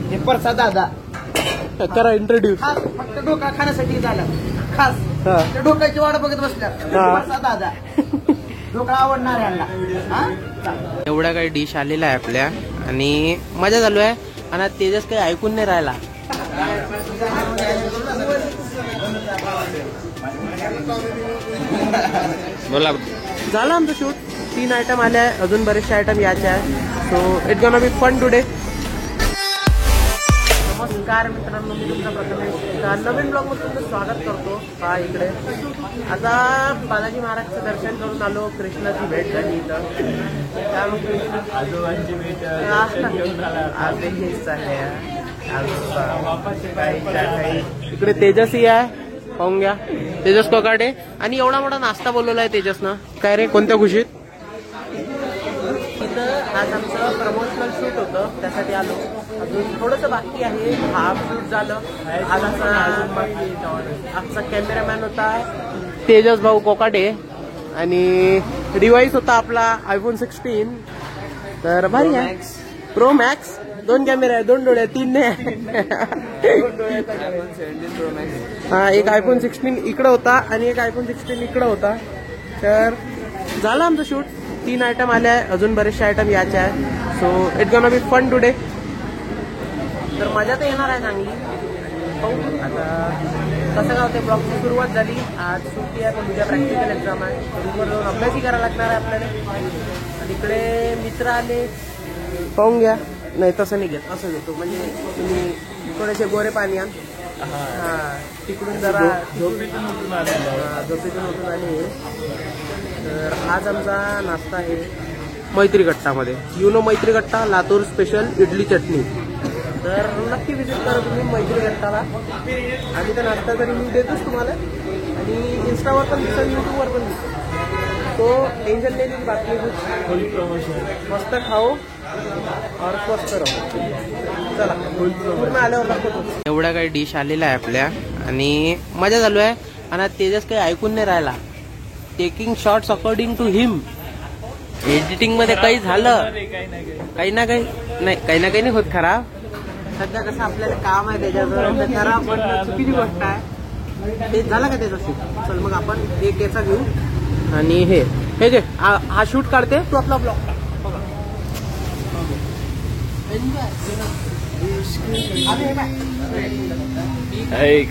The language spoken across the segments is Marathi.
हे प्रसाद दादा करा इंट्रोड्यूस. खास फक्त ढोका खाण्यासाठी झाला. खास त्या ढोकाची वाट बघत बसल्या. प्रसाद दादा ढोका आवडणार यांना. एवढ्या काही डिश आलेल्या आहे आपल्या आणि मजा चालू आहे. आणि तेजस काही ऐकून नाही राहिला. बोला. झालं आमचं शूट. 3 आयटम आले आहे. अजून बरेचसे आयटम यायचे आहे. So it gonna be fun today. नमस्कार मित्रांनो, मी तुमचा प्रथमेश नवीन ब्लॉग मध्ये तुमचं स्वागत करतो. हा इकडे आता बालाजी महाराजचं दर्शन करून आलो. कृष्णाची भेट झाली इथं. आजोबांची भेट इकडे तेजसही आहे. पाहून घ्या. तेजस कोकाटे. आणि एवढा मोठा नाश्ता बोलवला आहे तेजसनं. काय रे, कोणत्या खुशीत? इथं आज आमचं प्रमोशनल शूट होतं, त्यासाठी आलो. अजून थोडंसं बाकी आहे. हाफ शूट झालं. आज आमचा कॅमेरामॅन होता तेजस भाऊ कोकाटे आणि डिव्हाइस होता आपला iPhone 16. तर भारी आहे. Pro max. 2 कॅमेरे आहे, 2 डोळे, 3 नाही. हा, एक iPhone 16 इकडं होता आणि एक iPhone 16 इकडं होता. तर झालं आमचं शूट. 3 आयटम आले आहे. अजून बरेचसे आयटम यायचे आहे. So it gonna be fun today. तर मजा तर येणार आहे चांगली. पाहू आता कसं काय होते. ब्लॉगची सुरुवात झाली. आज सुट्टी आहे, पण उद्या प्रॅक्टिकल एक्झाम आहे. रूमवर जाऊन अभ्यासही करायला लागणार आहे आपल्याला. आणि इकडे मित्र आले. पाहून घ्या. नाही तसं नाही घेत, असं घेतो. म्हणजे तुम्ही थोडेसे गोरे पाणी आण. हा, तिकडून जरा झोपेतून उठून आले. तर आज आमचा नाश्ता आहे मैत्री गट्टामध्ये. मैत्री गट्टा लातूर स्पेशल इडली चटणी. तर नक्की विजिट करा तुम्ही मैत्री गट्टाला. आणि त्या नाश्ता तरी मी देतोच तुम्हाला. आणि इंस्टावर पण दिसेल, यूट्यूबवर पण दिसेल. तो टेन्शन नाही ली बातमी. फुल प्रमोशन. मस्त खाओ और स्वस्त राहो. चला पूर्ण आल्यावर दाखवतो. एवढ्या काही डिश आलेल्या आहे आपल्या आणि मजा चालू आहे. आणि तेजस काही ऐकून नाही राहिला. Taking shorts according to him. Editing मध्ये काही झालं काही ना काही होत खराब. सध्या कसं आपल्याला काम आहे त्याच्याजवळ खराब पण चुकीची गोष्ट आहे. ते झालं का त्याचं शूट. चल मग आपण एक याचा घेऊ. आणि हे जे हा शूट काढते तो आपला ब्लॉग.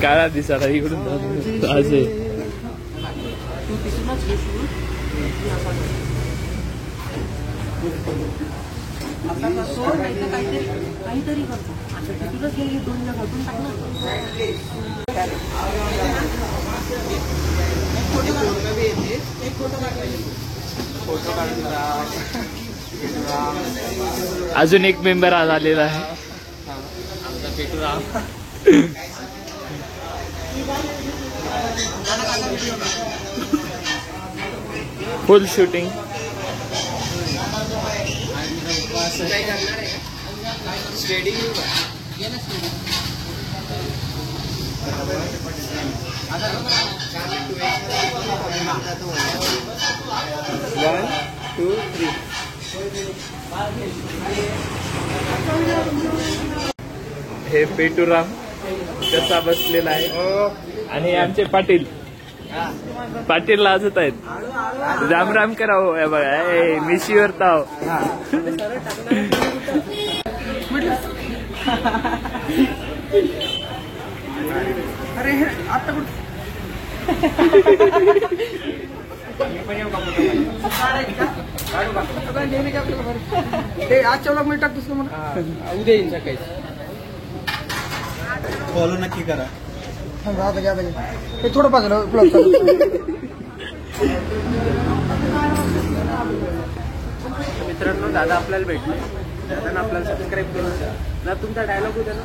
काळा दिसायला इकडून असे काहीतरी करतो. तिथूनच गेली 2 घालून टाकणार. अजून एक मेंबर आज आलेला आहे. आमचा पेटूराम. फुल शूटिंग. हे पेटूराम कसा बसलेला आहे. आणि आमचे पाटील लाजत आहेत. राम राम करावं. हे बघा मिशीवर ताव. अरे आता आजच्या ब्लॉग मध्ये टाकतोस का मला. उद्या येईन सकाळी. फॉलो नक्की करा. हे थोडं बाजूला ब्लॉग मित्रांनो, दादा आपल्याला भेटले. दादा आपल्याला सबस्क्राईब करून ना. तुमचा डायलॉग होता ना.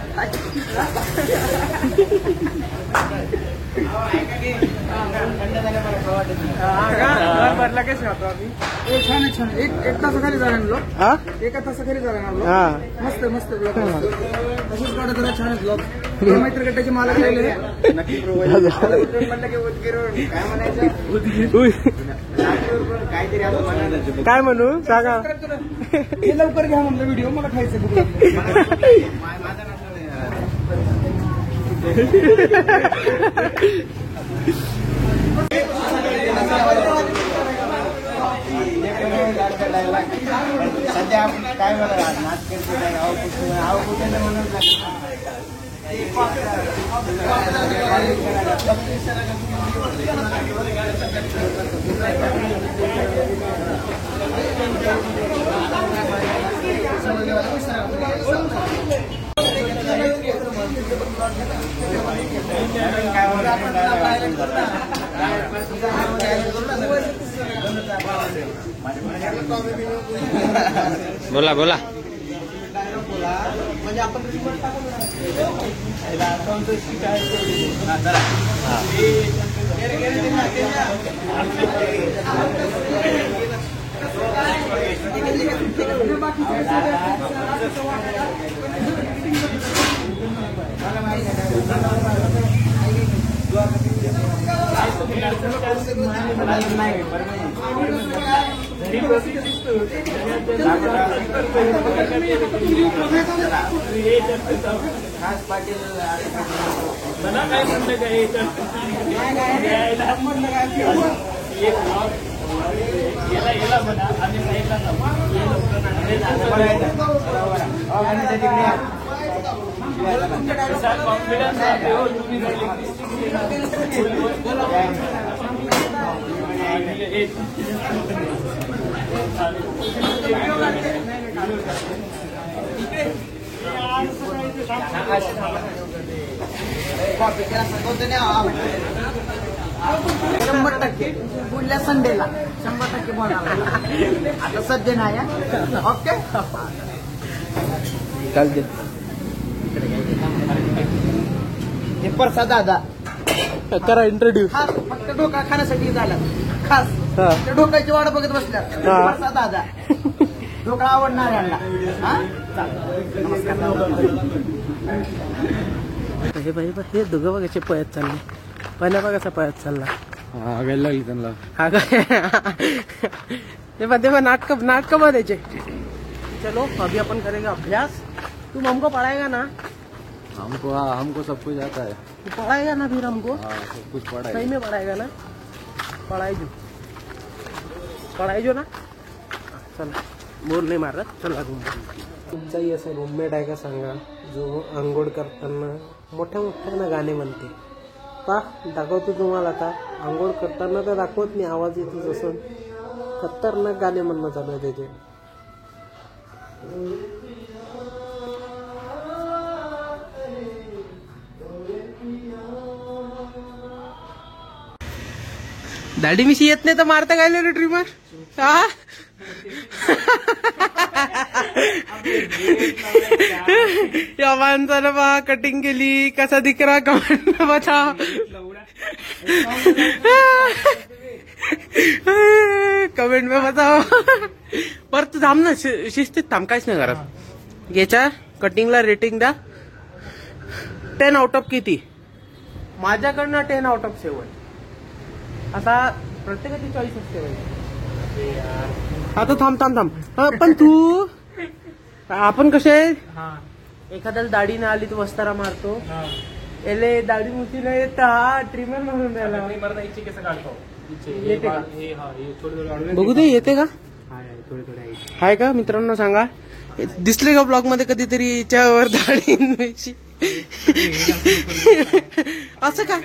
भरला कसं राहतो आम्ही. छान छान. एक तासाखाली झाला ना ब्लॉग. एका तासाखाली झाला ना ब्लॉग. मस्त मस्त ब्लॉग. तसंच काढत जरा छान ब्लॉग. मैत्री गटाचे मालक राहिले. नक्की काय म्हणायचं. काय म्हणू सांगा. लवकर घ्या म्हणलं व्हिडिओ. मला खायचं. सध्या आपण काय बघा नाच करतो बोला बोला म्हणजे आपण शंभर टक्के पुढल्या संडेला 100% बोलणार आता सध्या नाही ओके चालते हे प्रसाद दादा करा इंट्रोड्यूस खास फक्त ढोका खाण्यासाठी झाला खास हा. त्या ढोकाची वाट बघत बसल्या हा. प्रसाद दादा ढोका आवडणार यांना हा चालेल. नमस्कार हे दोघं बघायचे पळत चालले पहिल्या बघायचा पळत चालला आगायला लागली त्यांना हा काय ते नाटक बनायचे चलो अभी अपन करेंगे अभ्यास तुम हमको पढ़ाएगा ना हमको सब कुछ आता है तू पढ़ाएगा ना फिर हमको सब कुछ पढ़ा सही में पढ़ाएगा ना पढ़ाई जो ना चला बोर नाही मारत चला तुमचाही असं रूममेट आहे का सांगा जो आंघोळ करताना मोठ्या मोठ्यानं गाणे म्हणते पा दाखवतो तुम्हाला आता आंघोळ करताना तर दाखवत नाही आवाज येतो जसं खतरनाक गाणे म्हणणं चालू आहे त्याचे दाढी मिशी येत नाही तर मारता काय रे ट्रिमर हा या माणसानं बा कटिंग केली कसा दिकरा कमेंट बचा कमेंट में बताओ पर तू थांब ना शिस्तीत थांब काहीच नाही करत याच्या कटिंगला रेटिंग द्या 10 आउट ऑफ किती माझ्याकडनं 10 आउट ऑफ 7 आता प्रत्येकाची चॉईस असते आता थांब पण तू आपण कसे एखाद्याला दाढी नाही आली तर वस्तारा मारतो एले दाढी मुठी नाही येत हा ट्रिमर म्हणून द्यायला बघू दे येते का हाय का मित्रांनो सांगा दिसले का ब्लॉग मध्ये कधीतरी याच्यावर दाढी असं का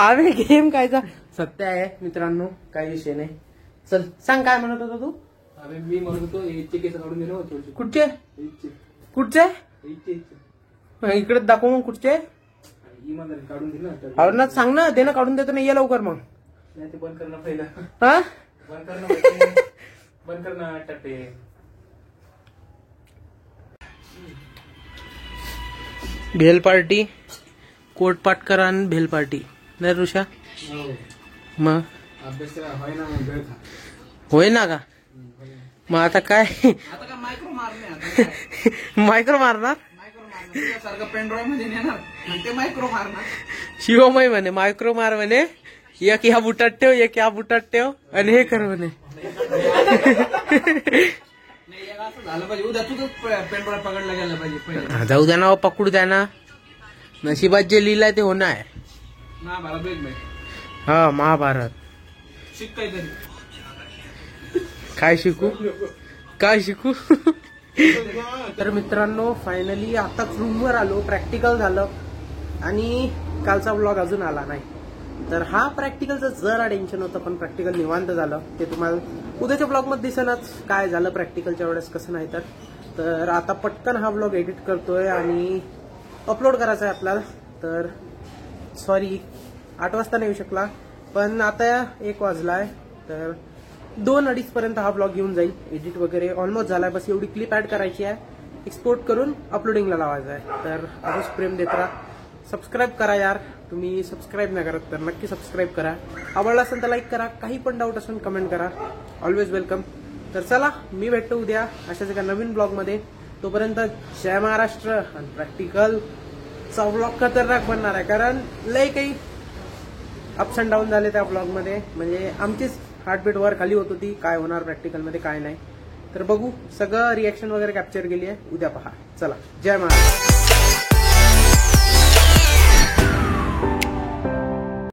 अरे गेम कायचा सत्य आहे मित्रांनो काही विषय नाही चल सांग काय म्हणत होता तू अरे मी म्हणत होतो इच्छे केस काढून दिले होते कुठचे इकडे दाखव मग कुठचे इमानदारी काढून दिलं अरे सांग ना दे ना काढून देतो ना ये लवकर मग नाही ते बंद करणं पहिलं हा बंद करणं टप्पे भेल पार्टी कोट पाटकरा आणि भेल पार्टी नाही ऋषा मग अभ्यास होय ना मग वेळ होय ना का मग आता काय मायक्रो मारणार सारखं पेनड्रॉइव मध्ये नेणार ते मायक्रो मारणार शिवमय म्हणे मायक्रो मार म्हणे एक ह्या बुटात ठेव एक ह्या बुटात ठेव आणि हे कर म्हणे झालं पाहिजे उद्या तुझं पेनड्रॉइव पकडला गेला पाहिजे जाऊ द्या ना पकडू द्या ना नशिबात जे लिहिलंय ते होणार आहे. हा महाभारत. शिक काहीतरी. काय शिकू काय शिकू. तर मित्रांनो फायनली आताच रूमवर आलो, प्रॅक्टिकल झालं आणि कालचा व्लॉग अजून आला नाही. तर हा प्रॅक्टिकलचं जरा टेन्शन होतं, पण प्रॅक्टिकल निवांत झालं. ते तुम्हाला उद्याच्या ब्लॉगमध्ये दिसेनाच काय झालं प्रॅक्टिकलच्या वेळेस कसं नाही. तर आता पटकन हा व्लॉग एडिट करतोय आणि अपलोड करायचा आहे आपल्याला. तर सॉरी 8 वाजता नाही येऊ शकला, पण आता 1 वाजलाय. तर 2-2:30 पर्यंत हा ब्लॉग घेऊन जाईल. एडिट वगैरे ऑलमोस्ट झालाय, बस एवढी क्लिप ऍड करायची आहे, एक्सपोर्ट करून अपलोडिंगला लावायचं आहे. तर असंच प्रेम देत राहा. सबस्क्राईब करा यार, तुम्ही सबस्क्राईब नाही करत तर नक्की सबस्क्राईब करा. आवडला असेल तर लाईक करा, काही पण डाऊट असेल कमेंट करा, ऑलवेज वेलकम. तर चला मी भेटतो उद्या अशाच एका नवीन ब्लॉगमध्ये. तोपर्यंत जय महाराष्ट्र. आणि प्रॅक्टिकलचा ब्लॉग खतरनाक बनणार आहे, कारण लय काही अप्स अँड डाऊन झाले त्या ब्लॉगमध्ये. म्हणजे आमचीच हार्टबीट वर खाली होत होती, काय होणार प्रॅक्टिकलमध्ये काय नाही. तर बघू, सगळं रिॲक्शन वगैरे कॅप्चर केली आहे, उद्या पहा. चला जय महाराष्ट्र.